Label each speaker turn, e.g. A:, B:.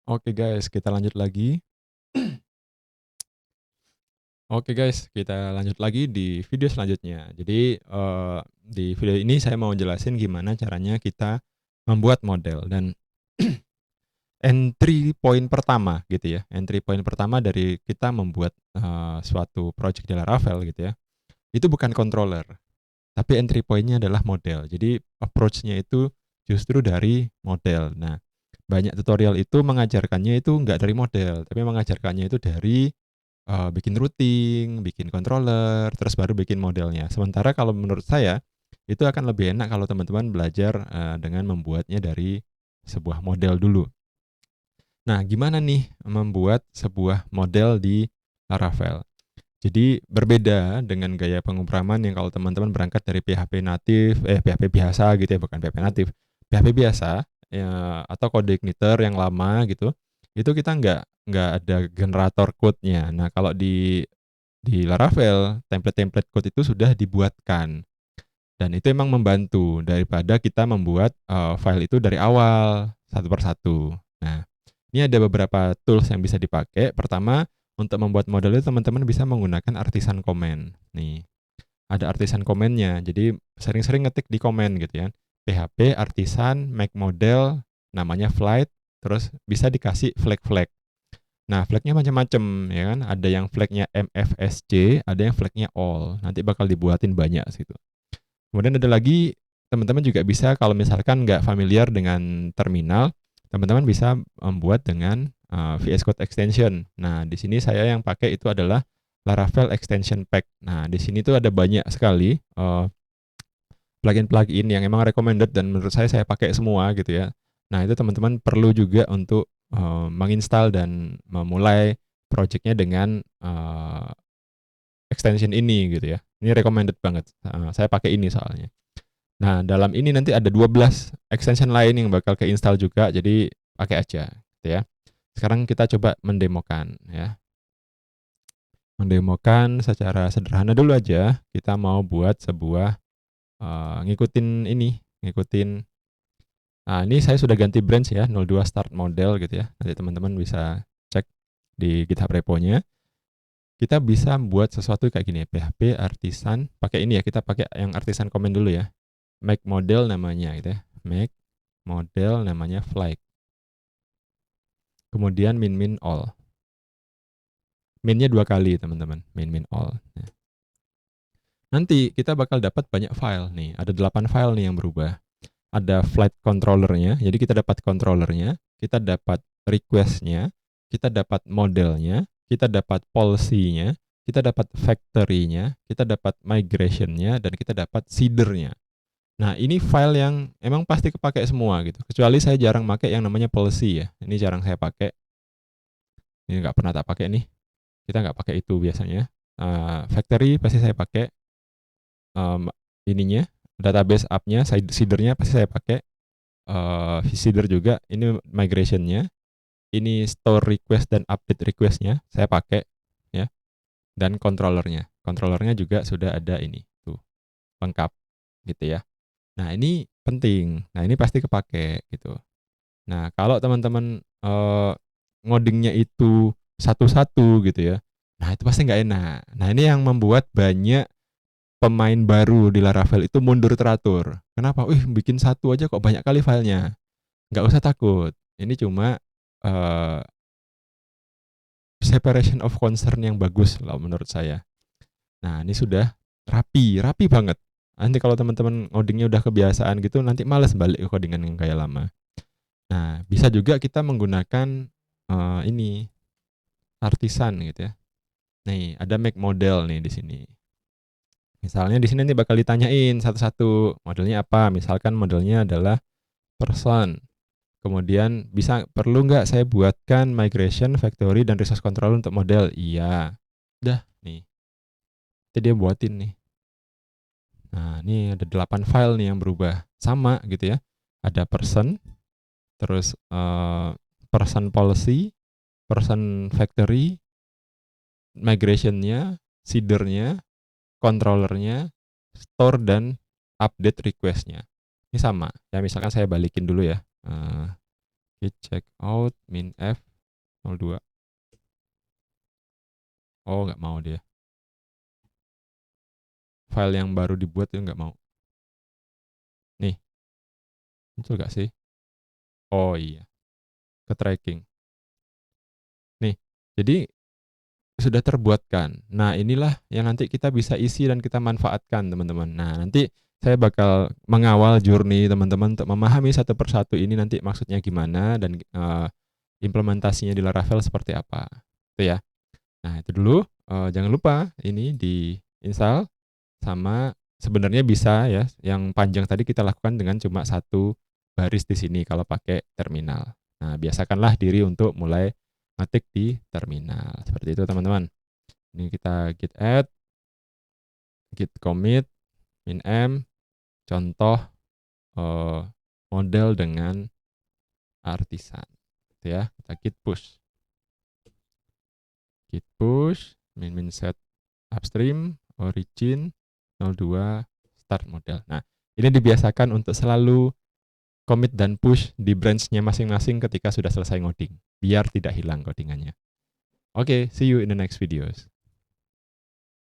A: Oke guys, kita lanjut lagi. Oke guys, kita lanjut lagi di video selanjutnya. Jadi, di video ini saya mau jelasin gimana caranya kita membuat model dan entry point pertama gitu ya, entry point pertama dari kita membuat, suatu project di Laravel gitu ya, itu bukan controller, tapi entry point-nya adalah model. Jadi approach-nya itu justru dari model. Nah, banyak tutorial itu mengajarkannya itu nggak dari model, tapi mengajarkannya itu dari bikin routing, bikin controller, terus baru bikin modelnya. Sementara kalau menurut saya, itu akan lebih enak kalau teman-teman belajar, dengan membuatnya dari sebuah model dulu. Nah, gimana nih membuat sebuah model di Laravel? Jadi berbeda dengan gaya pengprograman yang kalau teman-teman berangkat dari PHP natif, PHP biasa gitu ya, bukan PHP natif, PHP biasa, atau kode igniter yang lama gitu, itu kita nggak ada generator code-nya. Nah, kalau di Laravel, template-template code itu sudah dibuatkan dan itu emang membantu daripada kita membuat, file itu dari awal, satu per satu. Nah, ini ada beberapa tools yang bisa dipakai. Pertama, untuk membuat model itu teman-teman bisa menggunakan artisan comment. Nih, ada artisan comment-nya. Jadi sering-sering ngetik di comment gitu ya. PHP artisan make model namanya flight, terus bisa dikasih flag-flag. Nah, flag-nya macam-macam ya kan. Ada yang flag-nya MFSC, ada yang flag-nya all. Nanti bakal dibuatin banyak situ. Kemudian ada lagi teman-teman juga bisa kalau misalkan nggak familiar dengan terminal, teman-teman bisa membuat dengan VS Code extension. Nah, di sini saya yang pakai itu adalah Laravel Extension Pack. Nah, di sini tuh ada banyak sekali plugin-plugin yang emang recommended dan menurut saya pakai semua gitu ya. Nah, itu teman-teman perlu juga untuk menginstal dan memulai project-nya dengan extension ini gitu ya. Ini recommended banget. Saya pakai ini soalnya. Nah, dalam ini nanti ada 12 extension lain yang bakal keinstall juga, jadi pakai aja gitu ya. Sekarang kita coba mendemokan ya. Mendemokan secara sederhana dulu aja. Kita mau buat sebuah ngikutin ini, ngikutin. Nah, ini saya sudah ganti branch ya, 02 start model gitu ya. Nanti teman-teman bisa cek di GitHub repo-nya. Kita bisa buat sesuatu kayak gini, PHP artisan, pakai ini ya, kita pakai yang artisan comment dulu ya. Make model namanya gitu ya. Make model namanya flag. Kemudian min all. Minnya 2 kali teman-teman, min all. Nah, nanti kita bakal dapat banyak file nih, ada 8 file nih yang berubah. Ada flight controllernya, jadi kita dapat controllernya, kita dapat requestnya, kita dapat modelnya, kita dapat policy-nya, kita dapat factory-nya, kita dapat migration-nya, dan kita dapat seedernya. Nah, ini file yang emang pasti kepake semua gitu. Kecuali saya jarang pakai yang namanya policy ya. Ini jarang saya pakai. Ini nggak pernah tak pakai nih. Kita nggak pakai itu biasanya. Factory pasti saya pakai. Ininya, database app-nya, seedernya pasti saya pakai. Seeder juga. Ini migration-nya. Ini store request dan update request-nya saya pakai ya. Dan controllernya. Controllernya juga sudah ada ini tuh lengkap gitu ya. Nah, ini penting. Nah, ini pasti kepake gitu. Nah, kalau teman-teman ngodingnya itu satu-satu gitu ya, nah itu pasti nggak enak. Nah, ini yang membuat banyak pemain baru di Laravel itu mundur teratur. Kenapa? Bikin satu aja kok banyak kali filenya. Nggak usah takut. Ini cuma separation of concern yang bagus lah menurut saya. Nah, ini sudah rapi banget. Nanti kalau teman-teman ngodingnya udah kebiasaan gitu, nanti males balik ke codingan yang kayak lama. Nah, bisa juga kita menggunakan ini artisan gitu ya. Nih, ada make model nih di sini. Misalnya di sini nanti bakal ditanyain satu-satu modelnya apa. Misalkan modelnya adalah person. Kemudian perlu nggak saya buatkan migration, factory, dan resource control untuk model? Iya. Udah nih. Jadi dia buatin nih. Nah, ini ada 8 file nih yang berubah. Sama gitu ya. Ada person, terus person policy, person factory, migration-nya, seedernya, controllernya, store dan update request-nya. Ini sama. Ya misalkan saya balikin dulu ya. git checkout min f 02. Oh, nggak mau dia. File yang baru dibuat itu nggak mau. Nih, muncul nggak sih? Oh iya, ke tracking. Nih, jadi sudah terbuatkan. Nah, inilah yang nanti kita bisa isi dan kita manfaatkan, teman-teman. Nah, nanti saya bakal mengawal journey teman-teman untuk memahami satu persatu ini nanti maksudnya gimana dan implementasinya di Laravel seperti apa. Itu ya. Nah, itu dulu. Jangan lupa ini di-install sama sebenarnya bisa ya, yang panjang tadi kita lakukan dengan cuma satu baris di sini kalau pakai terminal. Nah, biasakanlah diri untuk mulai ngetik di terminal. Seperti itu teman-teman. Ini kita git add, git commit, min m, contoh model dengan artisan. Gitu ya, kita git push. Git push, min set upstream, origin, 02, start model. Nah, ini dibiasakan untuk selalu commit dan push di branch-nya masing-masing ketika sudah selesai ngoding, biar tidak hilang codingannya. Oke, see you in the next videos.